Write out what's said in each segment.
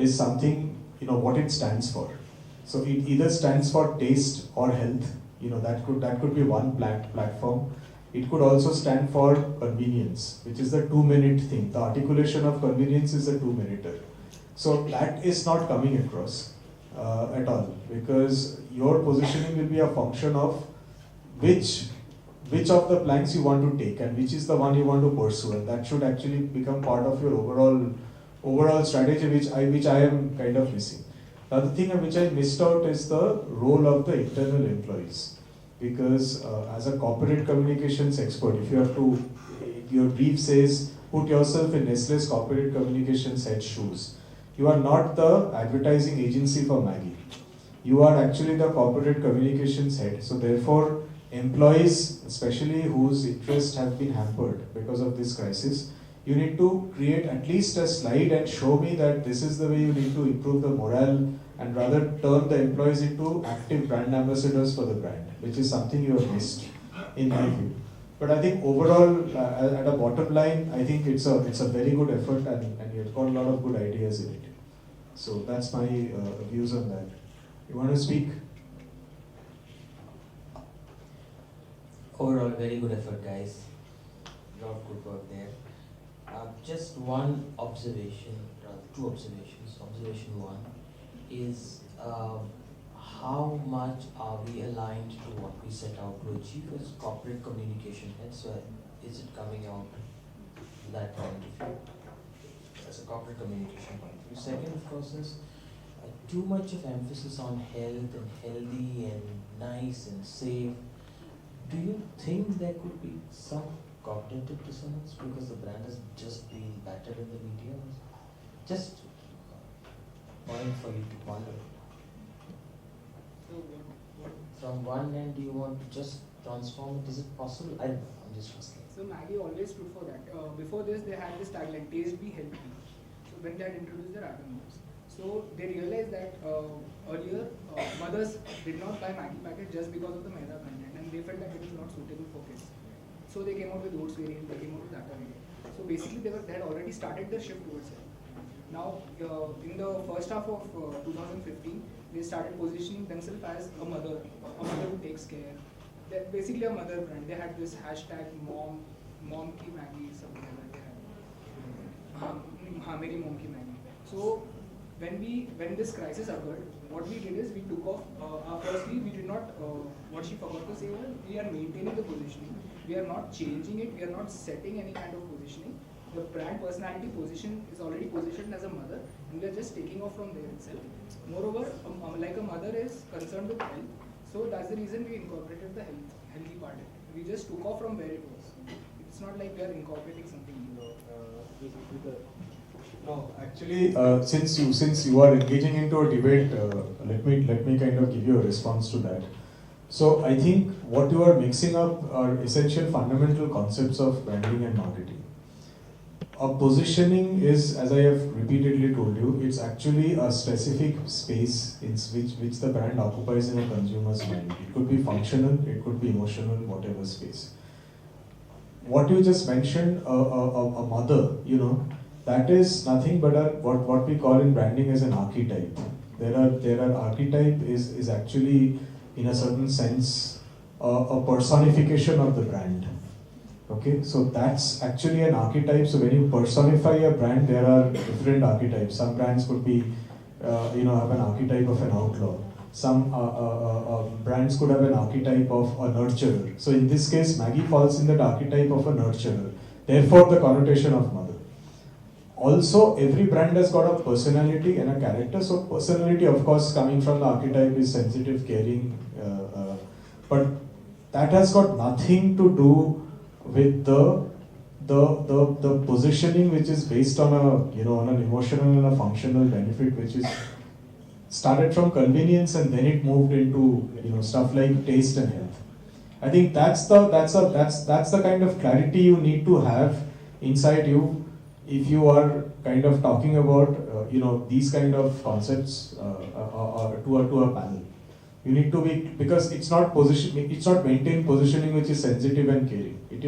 is something, what it stands for. So it either stands for taste or health. That could be one platform. It could also stand for convenience, which is the 2-minute thing. The articulation of convenience is a 2-minuter. So that is not coming across at all, because your positioning will be a function of which of the planks you want to take and which is the one you want to pursue, and that should actually become part of your overall strategy, which I am kind of missing. The other thing which I missed out is the role of the internal employees, because as a corporate communications expert, if you have to, your brief says put yourself in Nestle's corporate communications head shoes. You are not the advertising agency for Maggi. You are actually the corporate communications head. So therefore, employees, especially whose interests have been hampered because of this crisis, you need to create at least a slide and show me that this is the way you need to improve the morale, and rather turn the employees into active brand ambassadors for the brand, which is something you have missed in my view. But I think overall, at a bottom line, I think it's a very good effort, and you've got a lot of good ideas in it. So that's my views on that. You want to speak? Overall, very good effort, guys. Lot of good work there. Just one observation, rather two observations. Observation one is how much are we aligned to what we set out to achieve as corporate communication heads? So is it coming out that point of view as a corporate communication point of view? Second, of course, is too much of emphasis on health and healthy and nice and safe. Do you think there could be some cognitive dissonance because the brand has just been battered in the media? Just point for you to ponder. From one end, do you want to just transform it? Is it possible? I don't know. I'm just asking. So Maggi always stood for that. Before this, they had this tagline, taste be healthy. So when they had introduced their acronyms, so they realized that earlier mothers did not buy Maggi packet just because of the maida content, and they felt that it is not suitable for kids. So they came out with oats variant, they came out with atta variant. So basically, they had already started the shift towards it. Now, in the first half of 2015, they started positioning themselves as a mother who takes care. They're basically a mother brand. They had this hashtag mom ki Maggi, something like that they had. Meri mom ki Maggi. So when this crisis occurred, what we did is we took off. Firstly, we did not. What she forgot to say was we are maintaining the positioning. We are not changing it. We are not setting any kind of positioning. The brand personality position is already positioned as a mother, and we are just taking off from there itself. Moreover, like a mother is concerned with health, so that's the reason we incorporated the healthy part. We just took off from where it was. It's not like we are incorporating something new. No, actually, since you are engaging into a debate, let me kind of give you a response to that. So I think what you are mixing up are essential fundamental concepts of branding and marketing. A positioning is, as I have repeatedly told you, it's actually a specific space in which the brand occupies in a consumer's mind. It could be functional, it could be emotional, whatever space. What you just mentioned, a mother, that is nothing but what we call in branding as an archetype. There are archetype is actually, in a certain sense, a personification of the brand. Okay, so that's actually an archetype. So when you personify a brand, there are different archetypes. Some brands could be, have an archetype of an outlaw. Some brands could have an archetype of a nurturer. So in this case, Maggi falls in that archetype of a nurturer. Therefore, the connotation of mother. Also, every brand has got a personality and a character. So personality, of course, coming from the archetype is sensitive, caring, but that has got nothing to do with the positioning, which is based on on an emotional and a functional benefit, which is started from convenience and then it moved into stuff like taste and health. I think that's the kind of clarity you need to have inside you if you are kind of talking about these kind of concepts to a panel. You need to be, because it's not maintained positioning which is sensitive and caring. It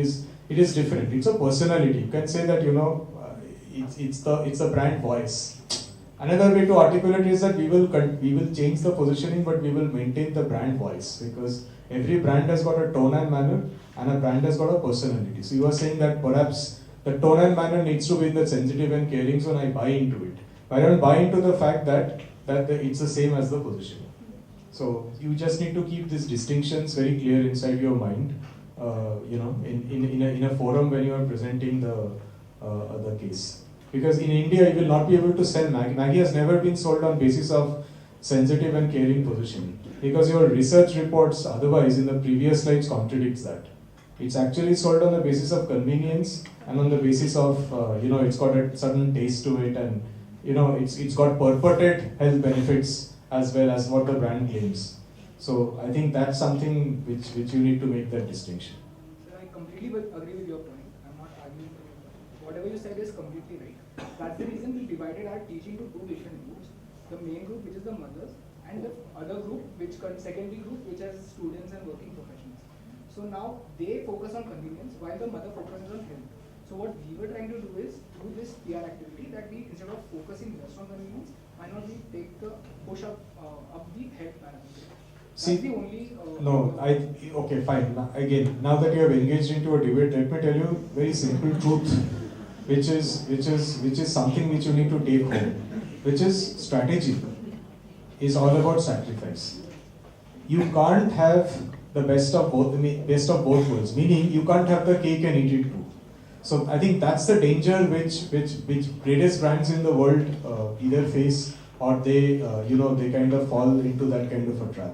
is different. It's a personality. You can say that it's the brand voice. Another way to articulate is that we will change the positioning, but we will maintain the brand voice, because every brand has got a tone and manner, and a brand has got a personality. So you are saying that perhaps the tone and manner needs to be in the sensitive and caring zone. I buy into it. I don't buy into the fact that it's the same as the positioning. So you just need to keep these distinctions very clear inside your mind. In a forum when you are presenting the case. Because in India, you will not be able to sell Maggi. Maggi has never been sold on basis of sensitive and caring positioning. Because your research reports otherwise in the previous slides contradicts that. It's actually sold on the basis of convenience and on the basis of, it's got a certain taste to it, and, it's got purported health benefits as well as what the brand claims. So I think that's something which you need to make that distinction. Sir, I completely agree with your point. I'm not arguing with your point. Whatever you said is completely right. That's the reason we divided our teaching to two different groups. The main group, which is the mothers, and the other group, secondary group, which has students and working professionals. So now they focus on convenience while the mother focuses on health. So what we were trying to do is through this PR activity that we, instead of focusing just on convenience, why not we take the push up the health parameter. See, the only, okay, fine. Again, now that you have engaged into a debate, let me tell you very simple truth, which is something which you need to take home, which is strategy is all about sacrifice. You can't have the best of both worlds, meaning you can't have the cake and eat it too. So I think that's the danger which greatest brands in the world either face, or they kind of fall into that kind of a trap.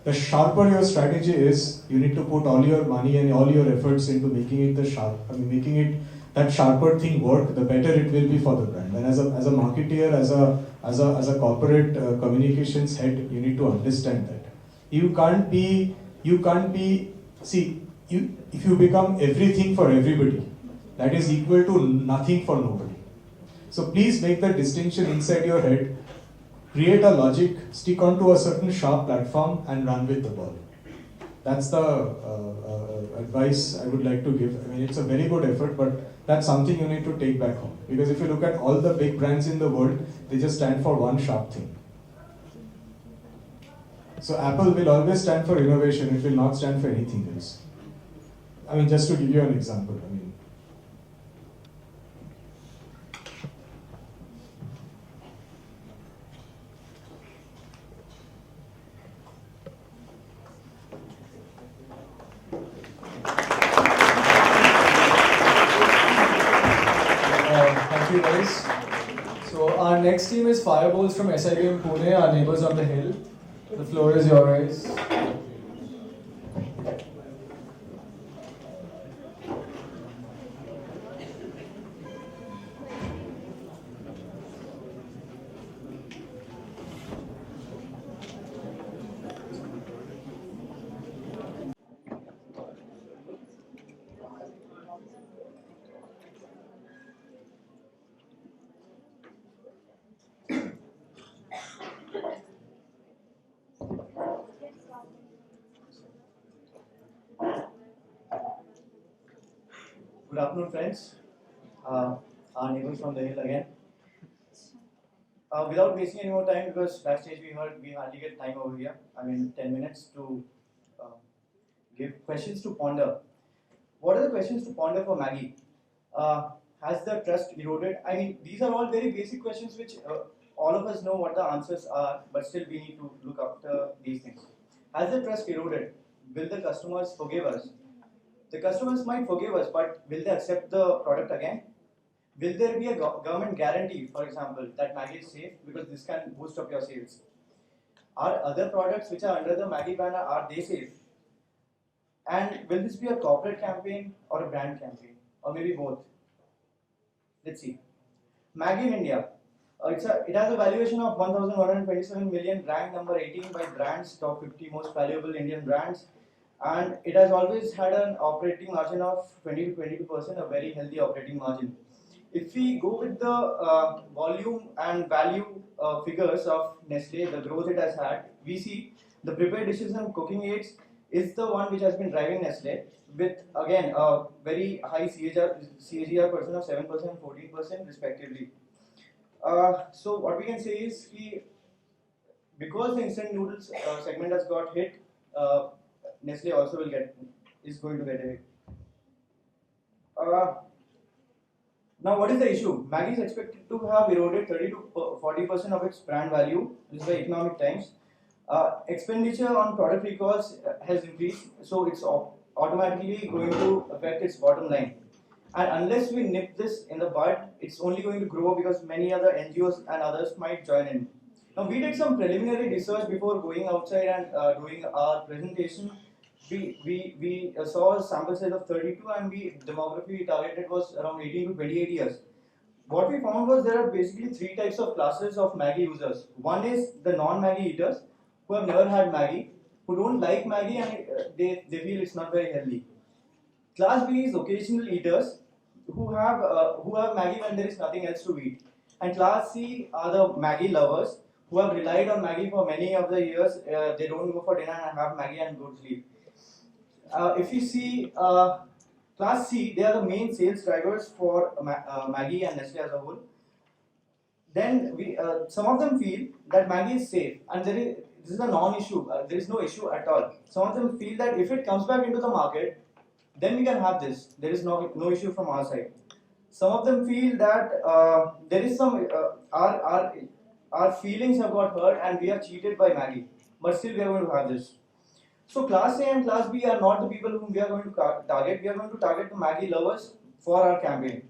The sharper your strategy is, you need to put all your money and all your efforts into making it that sharper thing work, the better it will be for the brand. And as a marketeer, as a corporate communications head, you need to understand that. If you become everything for everybody, that is equal to nothing for nobody. So please make that distinction inside your head, create a logic, stick onto a certain sharp platform and run with the ball. That's the advice I would like to give. I mean, it's a very good effort, but that's something you need to take back home. Because if you look at all the big brands in the world, they just stand for one sharp thing. So Apple will always stand for innovation, it will not stand for anything else. I mean, just to give you an example. Thank you guys. So our next team is Fireballs from SIM Pune, our neighbors on the hill. The floor is yours. Good afternoon, friends. Our neighbors from the hill again. Without wasting any more time, because backstage we heard we hardly get time over here. 10 minutes to give questions to ponder. What are the questions to ponder for Maggi? Has the trust eroded? These are all very basic questions which all of us know what the answers are, but still we need to look after these things. Has the trust eroded? Will the customers forgive us? The customers might forgive us, but will they accept the product again? Will there be a government guarantee, for example, that Maggi is safe, because this can boost up your sales? Are other products which are under the Maggi banner, are they safe? And will this be a corporate campaign or a brand campaign, or maybe both? Let's see. Maggi in India. It has a valuation of 1,127 million, ranked number 18 by Brands top 50 most valuable Indian brands. And it has always had an operating margin of 20 to 22%, a very healthy operating margin. If we go with the volume and value figures of Nestle, the growth it has had, we see the prepared dishes and cooking aids is the one which has been driving Nestle, with again a very high CAGR percent of 7% and 14% respectively. So what we can say is because the instant noodles segment has got hit, Nestle also is going to get a hit. Now, what is the issue? Maggi is expected to have eroded 30 to 40% of its brand value. This is by Economic Times. Expenditure on product recalls has increased, so it's automatically going to affect its bottom line. And unless we nip this in the bud, it's only going to grow because many other NGOs and others might join in. Now, we did some preliminary research before going outside and doing our presentation. We saw a sample size of 32 and demography targeted was around 18 to 28 years. What we found was there are basically three types of classes of Maggi users. One is the non-Maggi eaters who have never had Maggi, who don't like Maggi and they feel it's not very healthy. Class B is occasional eaters who have Maggi when there is nothing else to eat. And class C are the Maggi lovers who have relied on Maggi for many of the years. They don't go for dinner and have Maggi and go to sleep. If you see class C, they are the main sales drivers for Maggi and Nestle as a whole. Then some of them feel that Maggi is safe, and this is a non-issue. There is no issue at all. Some of them feel that if it comes back into the market, then we can have this. There is no issue from our side. Some of them feel that there is some our feelings have got hurt and we are cheated by Maggi, but still we are going to have this. So class A and class B are not the people whom we are going to target. We are going to target the Maggi lovers for our campaign.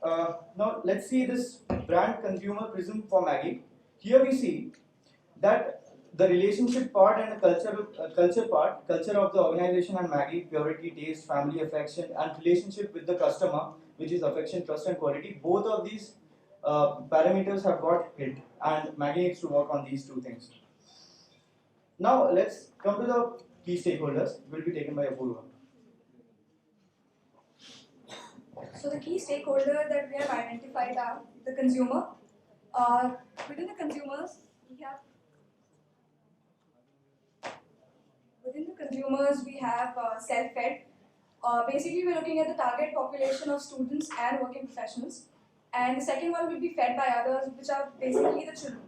Now let's see this brand consumer prism for Maggi. Here we see that the relationship part and the culture of the organization and Maggi, purity, taste, family affection, and relationship with the customer, which is affection, trust, and quality. Both of these parameters have got hit, and Maggi needs to work on these two things. Now let's come to the key stakeholders. Will be taken by Apurva. So the key stakeholder that we have identified are the consumer. Within the consumers, we have self-fed. Basically, we're looking at the target population of students and working professionals. And the second one will be fed by others, which are basically the children.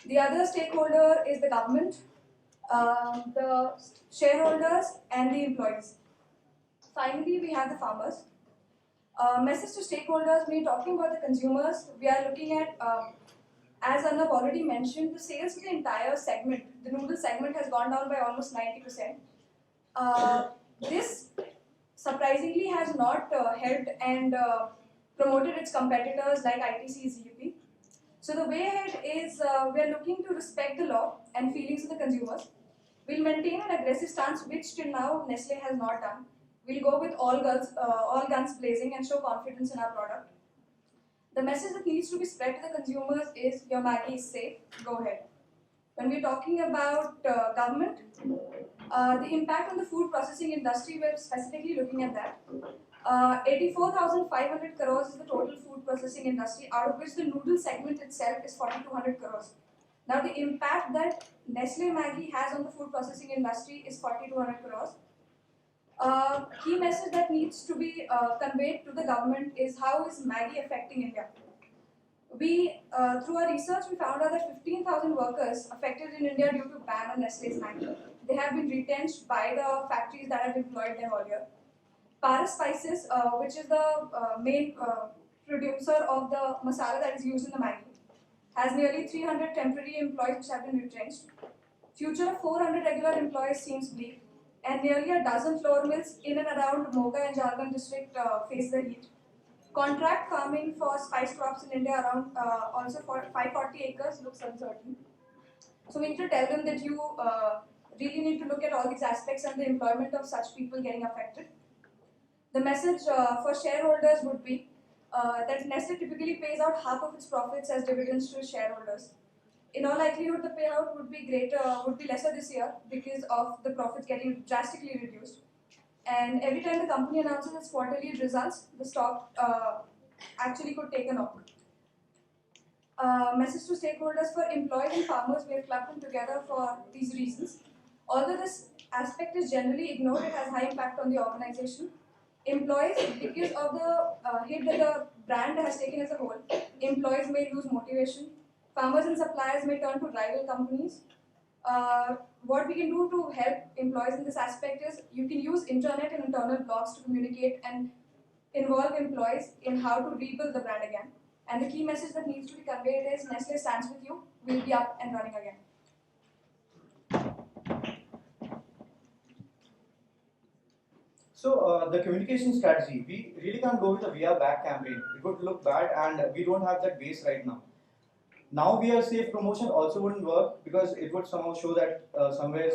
The other stakeholder is the government, the shareholders, and the employees. Finally, we have the farmers. Message to stakeholders, when talking about the consumers, we are looking at, as Arnab already mentioned, the sales of the entire segment, the noodle segment has gone down by almost 90%. This surprisingly has not helped and promoted its competitors like ITC, ZUP. So the way ahead is we are looking to respect the law and feelings of the consumers. We'll maintain an aggressive stance, which till now Nestle has not done. We'll go with all guns blazing and show confidence in our product. The message that needs to be spread to the consumers is your Maggi is safe, go ahead. When we're talking about government, the impact on the food processing industry, we're specifically looking at that. 84,500 crores is the total food processing industry, out of which the noodle segment itself is 4,200 crores. Now the impact that Nestle Maggi has on the food processing industry is 4,200 crores. Key message that needs to be conveyed to the government is how is Maggi affecting India. We, through our research, we found out that 15,000 workers affected in India due to ban on Nestle's Maggi. They have been retrenched by the factories that have employed them earlier. Paris Spices, which is the main producer of the masala that is used in the Maggi, has nearly 300 temporary employees which have been retrenched. Future of 400 regular employees seems bleak, and nearly a dozen flour mills in and around Moga and Jharkhand district face the heat. Contract farming for spice crops in India around also for 540 acres looks uncertain. So we need to tell them that you really need to look at all these aspects and the employment of such people getting affected. The message for shareholders would be that Nestle typically pays out half of its profits as dividends to its shareholders. In all likelihood, the payout would be lesser this year because of the profits getting drastically reduced. And every time the company announces its quarterly results, the stock actually could take a knock. Message to stakeholders: for employees and farmers, we have clubbed them together for these reasons. Although this aspect is generally ignored, it has high impact on the organization. Employees, because of the hit that the brand has taken as a whole, employees may lose motivation. Farmers and suppliers may turn to rival companies. What we can do to help employees in this aspect is you can use internet and internal blogs to communicate and involve employees in how to rebuild the brand again. And the key message that needs to be conveyed is Nestle stands with you. We'll be up and running again. So the communication strategy, we really can't go with a "we are back" campaign. It would look bad, and we don't have that base right now. Now we are safe promotion also wouldn't work because it would somehow show that somewhere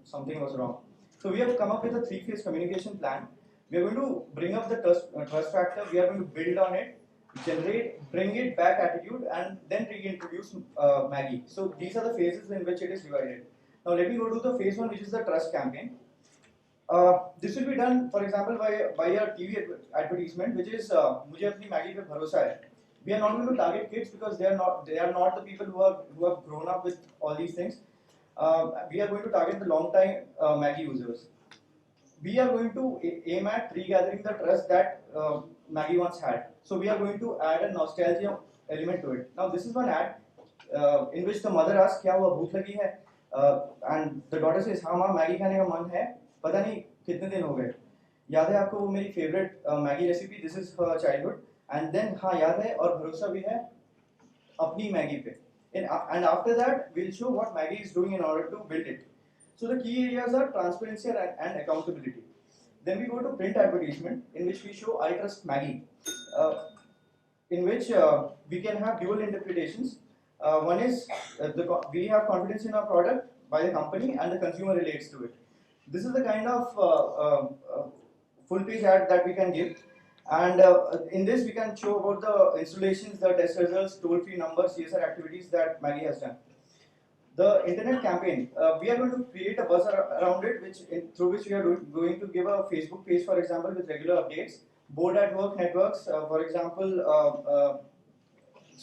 something was wrong. So we have come up with a three-phase communication plan. We are going to bring up the trust factor. We are going to build on it, bring it back attitude, and then reintroduce Maggi. So these are the phases in which it is divided. Now let me go to the phase one, which is the trust campaign. This will be done, for example, by a TV advertisement, which is "मुझे अपनी Maggi पे भरोसा है." We are not going to target kids because they are not the people who have grown up with all these things. We are going to target the long time Maggi users. We are going to aim at regathering the trust that Maggi once had. So we are going to add a nostalgia element to it. Now this is one ad in which the mother asks, "क्या हुआ, भूख लगी है?" And the daughter says, "हाँ माँ, Maggi खाने का मन है, पता नहीं कितने दिन हो गए। याद है आपको वो मेरी favourite Maggi recipe, this is her childhood." And then हाँ याद है और भरोसा भी है अपनी मैगी पे. And after that we'll show what Maggi is doing in order to build it. So the key areas are transparency and accountability. Then we go to print advertisement, in which we show "I trust Maggi," in which we can have dual interpretations. One is we have confidence in our product by the company and the consumer relates to it. This is the kind of full page ad that we can give. And in this we can show about the installations, the test results, toll-free numbers, CSR activities that Maggi has done. The internet campaign, we are going to create a buzz around it, through which we are going to give a Facebook page, for example, with regular updates. Board at Work networks, for example,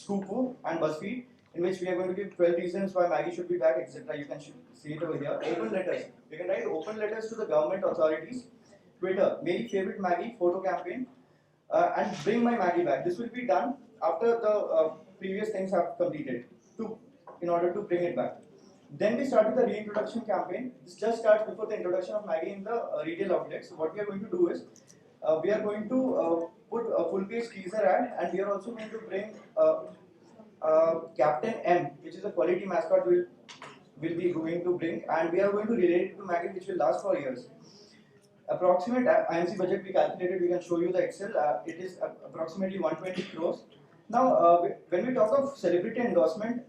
Scoopoo and BuzzFeed, in which we are going to give 12 reasons why Maggi should be back, etc. You can see it over here. Open letters. You can write open letters to the government authorities. Twitter, Meri favorite Maggi photo campaign. And bring my Maggi back. This will be done after the previous things have completed in order to bring it back. Then we start with the reintroduction campaign. This just starts before the introduction of Maggi in the retail outlets. So what we are going to do is we are going to put a full page teaser ad, and we are also going to bring Captain M, which is a quality mascot will be going to bring, and we are going to relate it to Maggi, which will last for years. Approximate IMC budget we calculated, we can show you the Excel. It is approximately 120 crores. Now, when we talk of celebrity endorsement,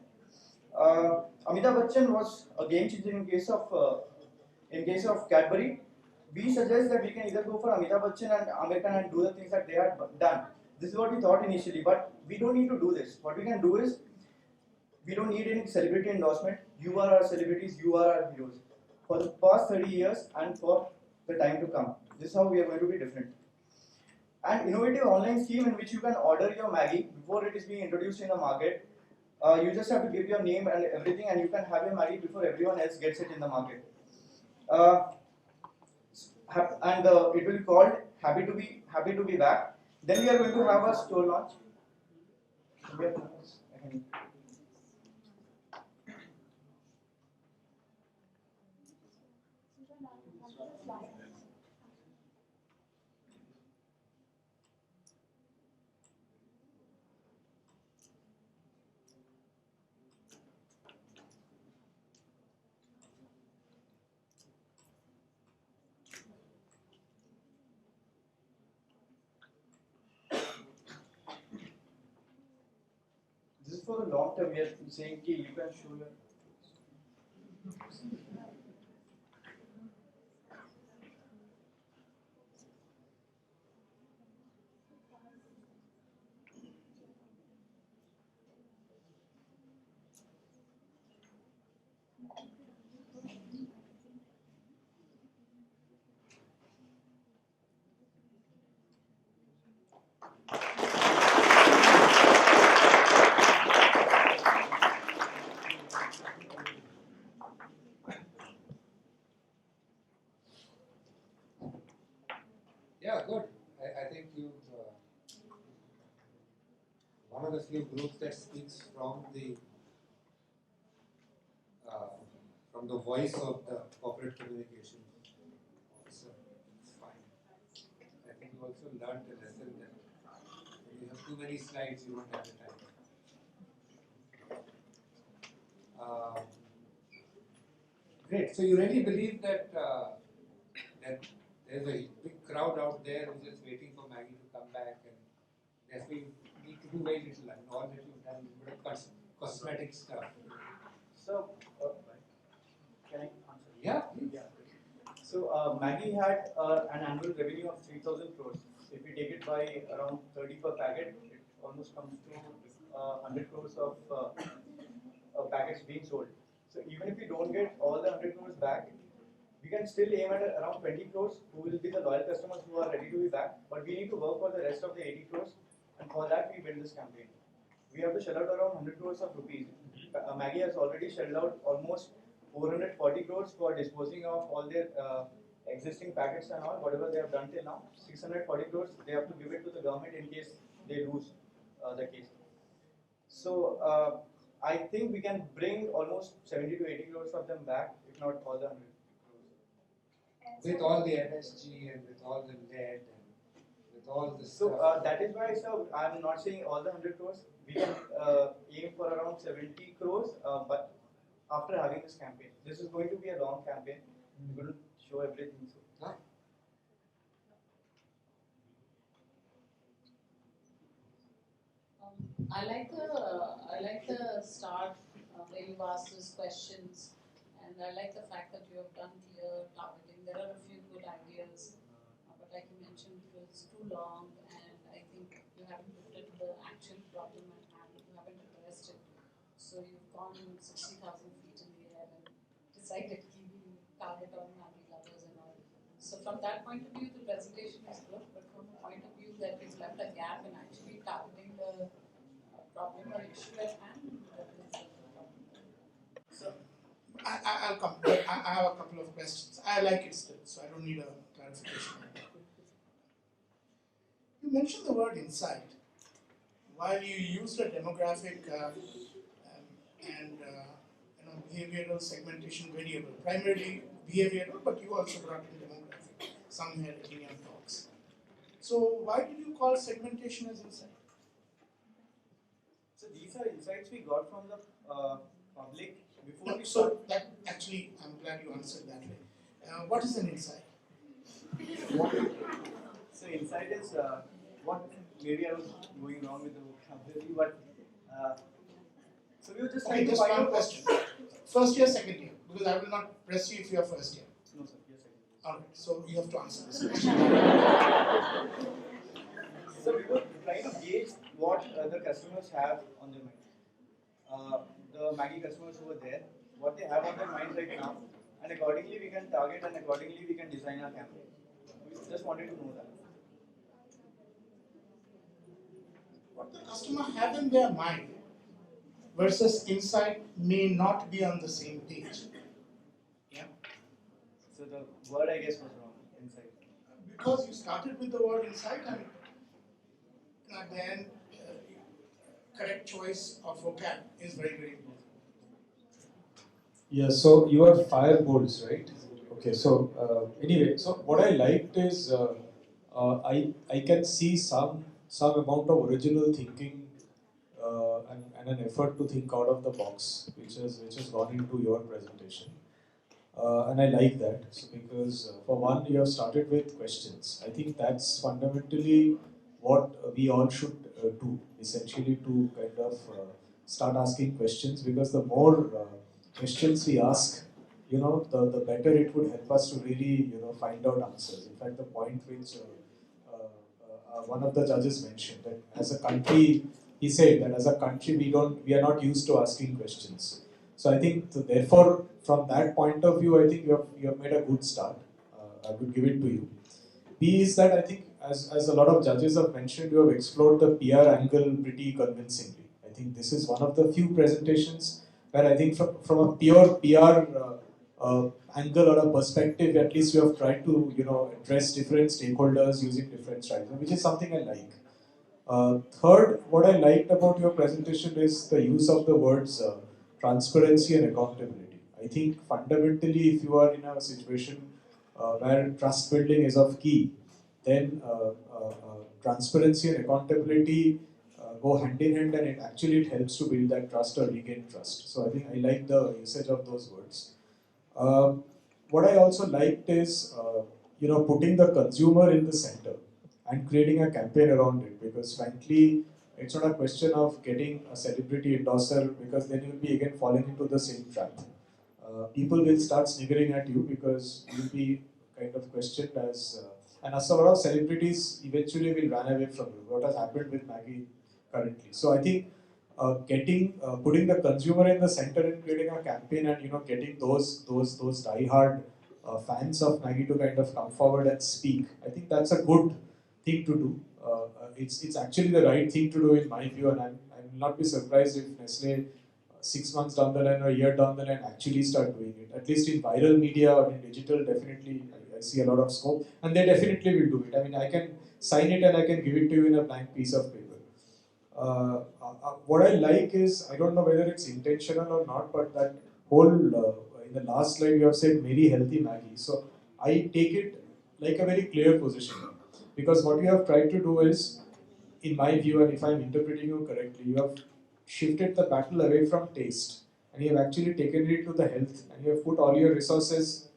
Amitabh Bachchan was a game changer in case of Cadbury. We suggest that we can either go for Amitabh Bachchan and Amir Khan and do the things that they had done. This is what we thought initially, but we don't need to do this. What we can do is, we don't need any celebrity endorsement. You are our celebrities, you are our heroes. For the past 30 years and for the time to come. This is how we are going to be different. An innovative online scheme in which you can order your Maggi before it is being introduced in the market. You just have to give your name and everything, and you can have your Maggi before everyone else gets it in the market. And it will be called Happy to be Back. Then we are going to have a store launch. This is for the long term. We are saying that you can show your. point of view group that speaks from the voice of the corporate communication. So it's fine. I think you also learned a lesson that when you have too many slides, you won't have the time. Great. So you really believe that that there's a big crowd out there who's just waiting for Maggie to come back, and therefore you need to do very little. And all that you've done is a bit of cosmetic stuff. So, can I answer? Yeah, please. Yeah. So, Maggi had an annual revenue of 3,000 crores. If we take it by around 30 per packet, it almost comes to 100 crores of packets being sold. So, even if we don't get all the 100 crores back, we can still aim at around 20 crores who will be the loyal customers who are ready to be back. But we need to work for the rest of the 80 crores, and for that we build this campaign. We have to shell out around 100 crores of rupees. Maggi has already shelled out almost 440 crores for disposing of all their existing packets and all, whatever they have done till now. 640 crores they have to give it to the government in case they lose the case. So I think we can bring almost 70 to 80 crores of them back, if not all the 100 crores. With all the MSG and with all the lead and with all the So stuff. that is why, sir, I'm not saying all the 100 crores. We can aim for around 70 crores, but after having this campaign. This is going to be a long campaign. We're going to show everything. So. Huh? I like the start where you've asked those questions, and I like the fact that you have done clear targeting. There are a few good ideas, but like you mentioned, it was too long, and I think you haven't looked at the actual problem at hand. You haven't addressed it, so you've gone 60,000 feet in the air and decided to target on Maggi lovers and all. So from that point of view, the presentation is good, but from the point of view that you've left a gap in actually targeting the problem or issue at hand, that is the problem. So, I'll come. I have a couple of questions. I like it still, so I don't need a clarification. You mentioned the word insight. While you used a demographic and behavioral segmentation variable, primarily behavioral, but you also brought in demographic somewhere in your talks. So why did you call segmentation as insight? so these are insights we got from the public before No, we so start. that actually, I'm glad you answered that way. What is an insight? So insight is what maybe I was going wrong with the vocabulary, but so we were just Okay, trying to just find one out question. First year, second year, because I will not press you if you are first year. No, sir. Yes, sir. All right, so you have to answer this question. So we were trying to gauge what the customers have on their mind. The Maggi customers who were there, what they have on their mind right now, and accordingly we can target and accordingly we can design our campaign. We just wanted to know that. What the customer have in their mind versus insight may not be on the same page. Yeah. So the word I guess was wrong. Insight. Because you started with the word insight and then correct choice of vocab is very, very important. Yeah, so you are fireballs, right? Okay, so anyway, so what I liked is I can see some amount of original thinking and an effort to think out of the box, which has gone into your presentation, and I like that. So because for one, you have started with questions. I think that's fundamentally what we all should do, essentially, to kind of start asking questions, because the more questions we ask, the better it would help us to really, find out answers. In fact, the point which one of the judges mentioned, that as a country, he said that as a country we are not used to asking questions. So I think, therefore, from that point of view, I think you have made a good start. I would give it to you. B is that I think, as a lot of judges have mentioned, you have explored the PR angle pretty convincingly. I think this is one of the few presentations where I think from a pure PR angle or a perspective, at least you have tried to address different stakeholders using different strategies, which is something I like. Third, what I liked about your presentation is the use of the words transparency and accountability. I think fundamentally, if you are in a situation where trust building is of key, then transparency and accountability go hand in hand, and it helps to build that trust or regain trust. So I think I like the usage of those words. What I also liked is putting the consumer in the center and creating a campaign around it, because frankly it's not a question of getting a celebrity endorser, because then you'll be again falling into the same trap. People will start sniggering at you because you'll be kind of questioned as and a sort of celebrities eventually will run away from you. What has happened with Maggie currently? So I think putting the consumer in the center and creating a campaign, and getting those diehard fans of Maggie to kind of come forward and speak. I think that's a good thing to do. It's actually the right thing to do in my view, and I will not be surprised if Nestle 6 months down the line or a year down the line actually start doing it. At least in viral media or in digital, definitely I see a lot of scope, and they definitely will do it. I mean, I can sign it and I can give it to you in a blank piece of paper. What I like is, I don't know whether it's intentional or not, but that whole, in the last slide you have said very healthy Maggie. So I take it like a very clear position, because what you have tried to do is, in my view, and if I'm interpreting you correctly, you have shifted the battle away from taste, and you have actually taken it to the health, and you have put all your resources.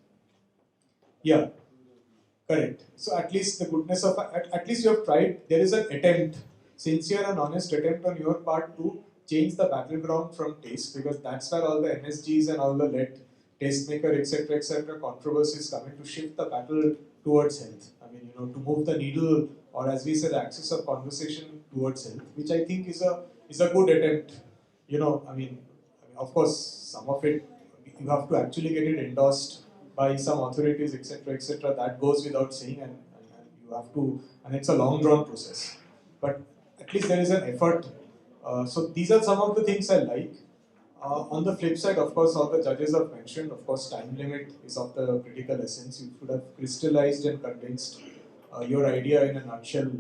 Yeah, correct. So at least the goodness of, at least you have tried. There is an attempt, sincere and honest attempt on your part to change the battleground from taste, because that's where all the MSGs and all the lead tastemaker, etc., controversies come in, to shift the battle towards health. I mean, to move the needle, or as we said, the axis of conversation towards health, which I think is a good attempt. Of course, some of it you have to actually get it endorsed by some authorities, etc. That goes without saying, and you have to, and it's a long drawn process. But at least there is an effort. So these are some of the things I like. On the flip side, of course, all the judges have mentioned, of course, time limit is of the critical essence. You should have crystallized and condensed your idea in a nutshell.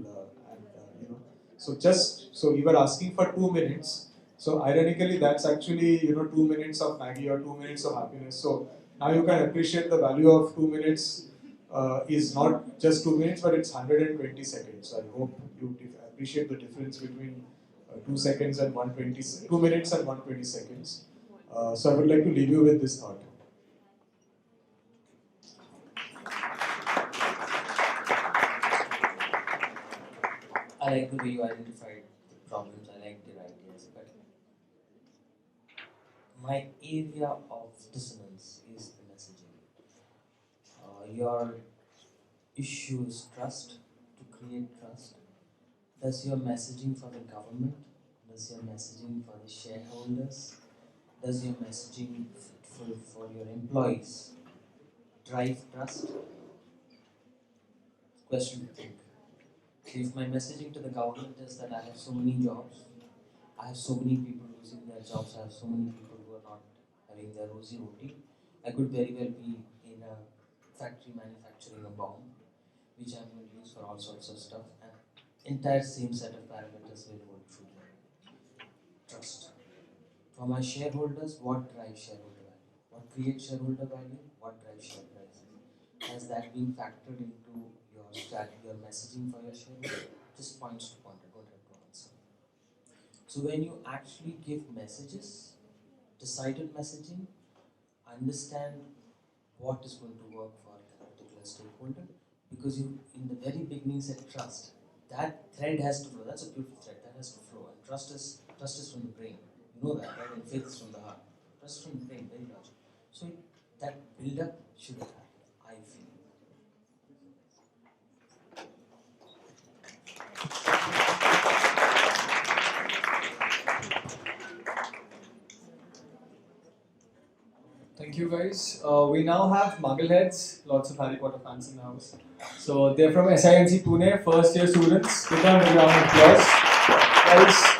So you were asking for 2 minutes. So ironically, that's actually 2 minutes of Maggie or 2 minutes of happiness. So now you can appreciate the value of 2 minutes is not just 2 minutes, but it's 120 seconds. So I hope you appreciate the difference between 2 seconds and 120, 2 minutes and 120 seconds. So I would like to leave you with this thought. I like the way you identified the problems, I like their ideas, but my area of dissonance is the messaging. Your issue is trust, to create trust. Does your messaging for the government, does your messaging for the shareholders, does your messaging for your employees drive trust? Question to think. If my messaging to the government is that I have so many jobs, I have so many people losing their jobs, I have so many people who are not having their rosy roti, I could very well be in a factory manufacturing a bomb, which I'm going to use for all sorts of stuff, and entire same set of parameters will hold true there. Trust. For my shareholders, what drives shareholder value? What creates shareholder value? What drives share prices? Has that been factored into your strategy, your messaging for your shareholder? Just points to ponder, don't have to answer. So when you actually give messages, decided messaging, understand what is going to work for a particular stakeholder, because you in the very beginning said trust. That thread has to flow. That's a beautiful thread. That has to flow. And trust is from the brain. You know that, right? And faith is from the heart. Trust from the brain, very large. So that build up should have happened, I feel. Thank you guys. We now have Muggleheads, lots of Harry Potter fans in the house. So they're from SIMC Pune, first year students. Give them a round of applause. Guys,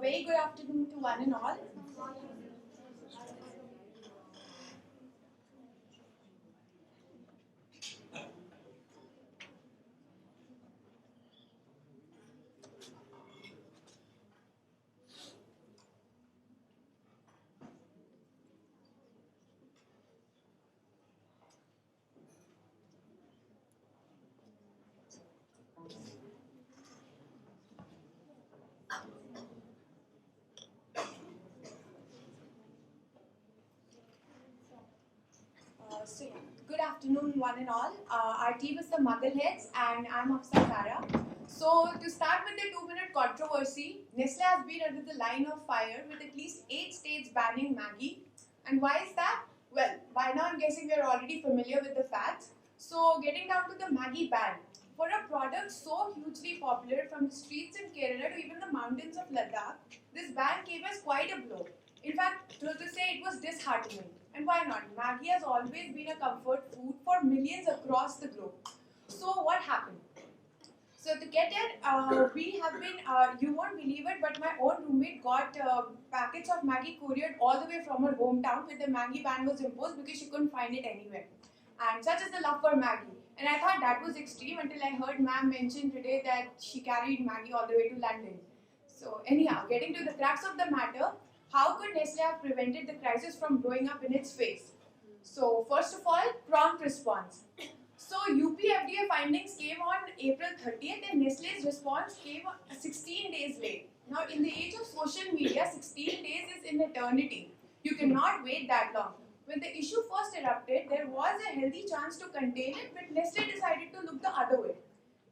very good afternoon to one and all. So, good afternoon, one and all. Our team is the Muggleheads, and I'm Afsa Zara. So, to start with the 2-minute controversy, Nestle has been under the line of fire with at least 8 states banning Maggi. And why is that? Well, by now I'm guessing we're already familiar with the facts. So, getting down to the Maggi ban. For a product so hugely popular from the streets in Kerala to even the mountains of Ladakh, this ban came as quite a blow. In fact, to say it was disheartening. And why not? Maggi has always been a comfort food for millions across the globe. So what happened? So to get it, we have been, you won't believe it, but my own roommate got packets of Maggi couriered all the way from her hometown when the Maggi ban was imposed because she couldn't find it anywhere. And such is the love for Maggi. And I thought that was extreme until I heard ma'am mention today that she carried Maggi all the way to London. So anyhow, getting to the crux of the matter, how could Nestle have prevented the crisis from blowing up in its face? So first of all, prompt response. So UPFDA findings came on April 30th and Nestle's response came 16 days late. Now in the age of social media, 16 days is an eternity. You cannot wait that long. When the issue first erupted, there was a healthy chance to contain it, but Nestle decided to look the other way.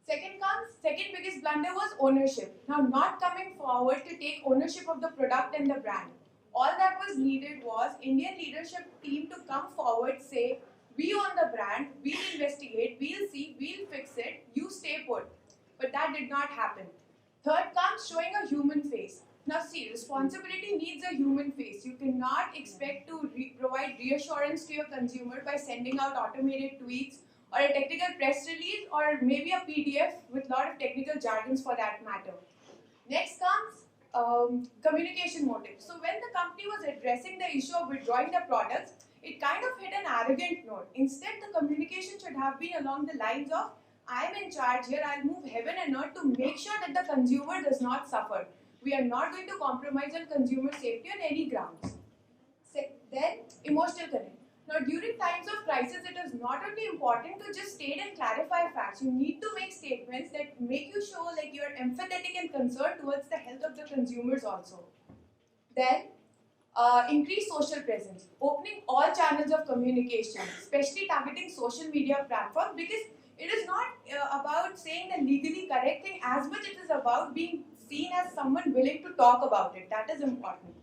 Second biggest blunder was ownership. Now, not coming forward to take ownership of the product and the brand. All that was needed was Indian leadership team to come forward, say, we own the brand, we'll investigate, we'll see, we'll fix it, you stay put. But that did not happen. Third comes showing a human face. Now see, responsibility needs a human face. You cannot expect to provide reassurance to your consumer by sending out automated tweets or a technical press release or maybe a PDF with a lot of technical jargons for that matter. Next comes communication motive. So when the company was addressing the issue of withdrawing the products, it kind of hit an arrogant note. Instead, the communication should have been along the lines of, I'm in charge here, I'll move heaven and earth to make sure that the consumer does not suffer. We are not going to compromise on consumer safety on any grounds. Then, emotional connect. Now, during times of crisis, it is not only important to just state and clarify facts. You need to make statements that make you show like you are empathetic and concerned towards the health of the consumers also. Then, increase social presence. Opening all channels of communication, especially targeting social media platforms, because it is not about saying the legally correct thing as much it is about being seen as someone willing to talk about it. That is important.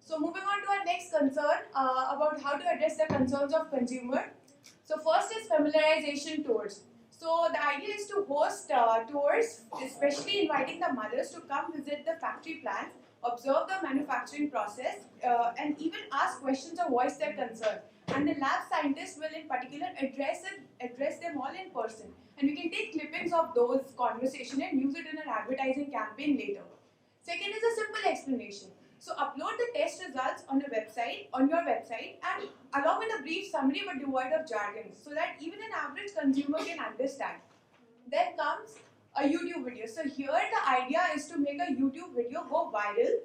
So moving on to our next concern about how to address the concerns of consumer. So first is familiarization tours. So the idea is to host tours, especially inviting the mothers to come visit the factory plants, observe the manufacturing process, and even ask questions or voice their concern. And the lab scientists will in particular address them all in person. And we can take clippings of those conversations and use it in an advertising campaign later. Second is a simple explanation. So upload the test results on your website, and along with a brief summary but devoid of jargon, so that even an average consumer can understand. Then comes a YouTube video. So here the idea is to make a YouTube video go viral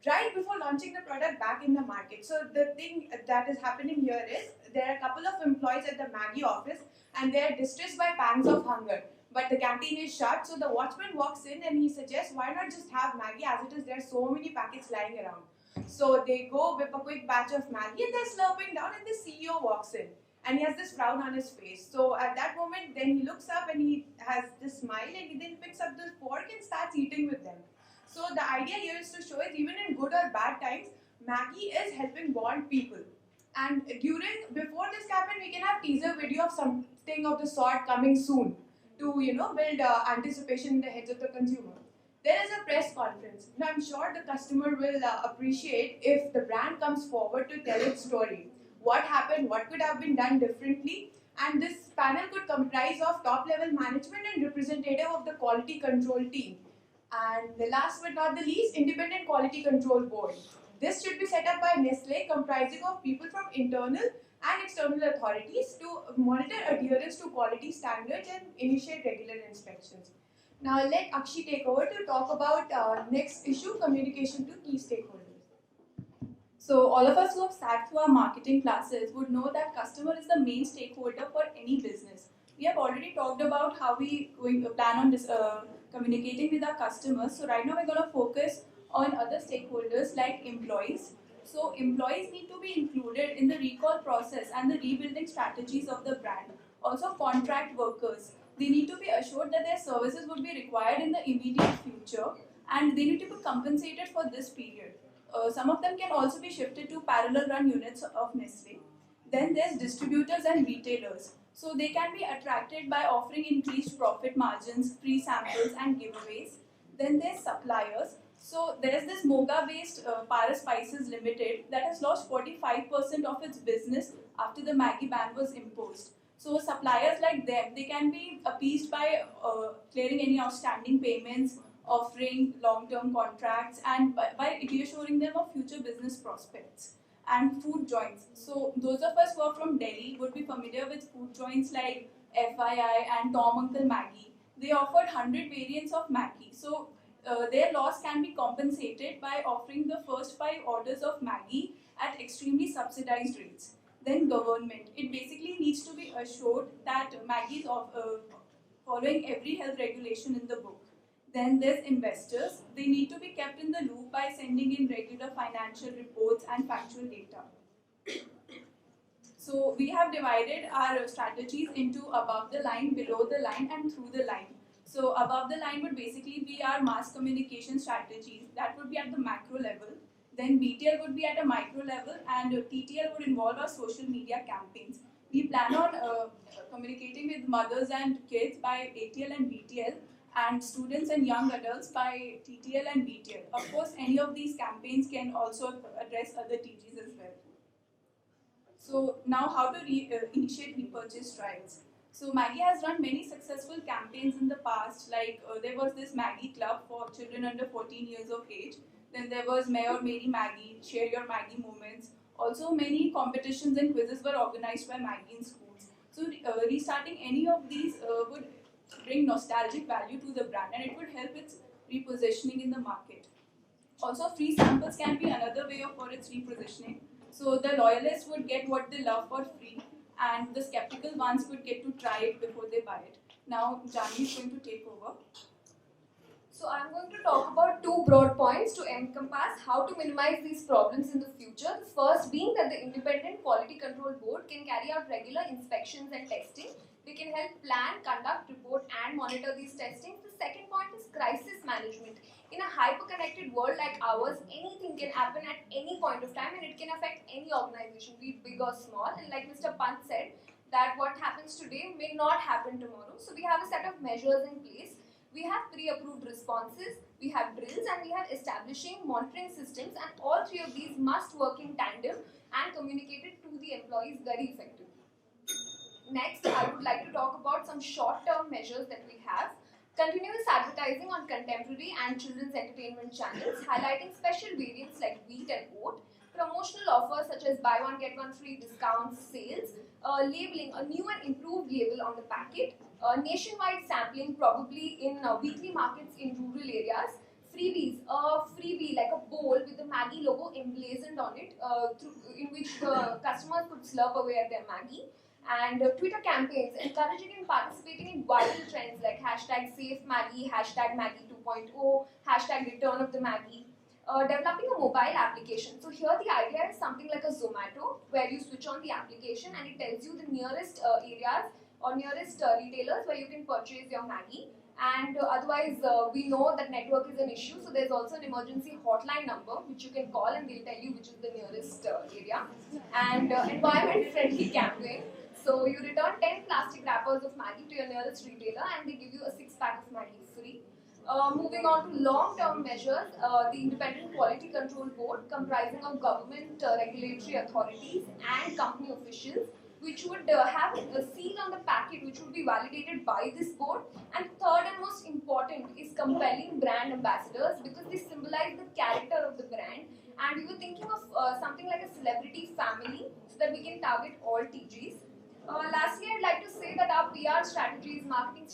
right before launching the product back in the market. So the thing that is happening here is there are a couple of employees at the Maggi office and they are distressed by pangs of hunger. But the canteen is shut, so the watchman walks in and he suggests, why not just have Maggi as it is, there are so many packets lying around. So they go whip a quick batch of Maggi and they're slurping down and the CEO walks in. And he has this frown on his face. So at that moment, then he looks up and he has this smile and he then picks up the fork and starts eating with them. So the idea here is to show is even in good or bad times, Maggi is helping bond people. And before this campaign, we can have teaser video of something of the sort coming soon to build anticipation in the heads of the consumer. There is a press conference. Now I'm sure the customer will appreciate if the brand comes forward to tell its story. What happened, what could have been done differently, and this panel could comprise of top level management and representative of the quality control team. And the last but not the least, Independent Quality Control Board. This should be set up by Nestle, comprising of people from internal and external authorities to monitor adherence to quality standards and initiate regular inspections. Now let Akshi take over to talk about next issue, communication to key stakeholders. So all of us who have sat through our marketing classes would know that customer is the main stakeholder for any business. We have already talked about how we plan on communicating with our customers. So right now we're going to focus on other stakeholders like employees. So employees need to be included in the recall process and the rebuilding strategies of the brand. Also contract workers. They need to be assured that their services would be required in the immediate future and they need to be compensated for this period. Some of them can also be shifted to parallel run units of Nestle. Then there's distributors and retailers. So they can be attracted by offering increased profit margins, free samples and giveaways. Then there's suppliers. So there's this Moga-based Paras Spices Limited that has lost 45% of its business after the Maggi ban was imposed. So suppliers like them, they can be appeased by clearing any outstanding payments, offering long-term contracts, and by reassuring them of future business prospects. And food joints. So those of us who are from Delhi would be familiar with food joints like FII and Tom Uncle Maggi. They offered 100 variants of Maggi. So their loss can be compensated by offering the first 5 orders of Maggi at extremely subsidized rates. Then government. It basically needs to be assured that Maggi is following every health regulation in the book. Then there's investors. They need to be kept in the loop by sending in regular financial reports and factual data. So we have divided our strategies into above the line, below the line and through the line. So above the line would basically be our mass communication strategies. That would be at the macro level. Then BTL would be at a micro level and TTL would involve our social media campaigns. We plan on communicating with mothers and kids by ATL and BTL and students and young adults by TTL and BTL. Of course, any of these campaigns can also address other TGs as well. So now how to initiate repurchase trials. So Maggi has run many successful campaigns in the past, like there was this Maggi Club for children under 14 years of age. Then there was May or Meri Maggi, Share Your Maggi Moments. Also many competitions and quizzes were organized by Maggi in schools. So restarting any of these would bring nostalgic value to the brand and it would help its repositioning in the market. Also, free samples can be another way for its repositioning. So the loyalists would get what they love for free and the skeptical ones would get to try it before they buy it. Now, Jani is going to take over. So I'm going to talk about 2 broad points to encompass how to minimize these problems in the future. The first being that the Independent Quality Control Board can carry out regular inspections and testing. They can help plan, conduct, report and monitor these testings. The second point is crisis management. In a hyper-connected world like ours, anything can happen at any point of time and it can affect any organization, be it big or small. And like Mr. Pant said, that what happens today may not happen tomorrow. So we have a set of measures in place. We have pre-approved responses, we have drills and we have establishing monitoring systems and all 3 of these must work in tandem and communicated to the employees very effectively. Next, I would like to talk about some short-term measures that we have. Continuous advertising on contemporary and children's entertainment channels, highlighting special variants like wheat and oat, promotional offers such as buy one get one free discounts, sales, labeling a new and improved label on the packet, nationwide sampling probably in weekly markets in rural areas, freebies, a freebie like a bowl with the Maggi logo emblazoned on it in which the customers could slurp away at their Maggi, and Twitter campaigns encouraging and participating in viral trends like hashtag Save Maggi, hashtag Maggi 2.0, hashtag Return of the Maggi. Developing a mobile application. So here the idea is something like a Zomato where you switch on the application and it tells you the nearest areas or nearest retailers where you can purchase your Maggi. And otherwise we know that network is an issue, so there's also an emergency hotline number which you can call and they'll tell you which is the nearest area. And environment friendly campaign. So you return 10 plastic wrappers of Maggi to your nearest retailer and they give you a 6-pack of Maggi free. Moving on to long-term measures, the Independent Quality Control Board comprising of government regulatory authorities and company officials which would have a seal on the packet which would be validated by this board. And third and most important is compelling brand ambassadors, because they symbolize the character of the brand. And we were thinking of something like a celebrity family so that we can target all TGs. Lastly, I'd like to say that our PR strategies, marketing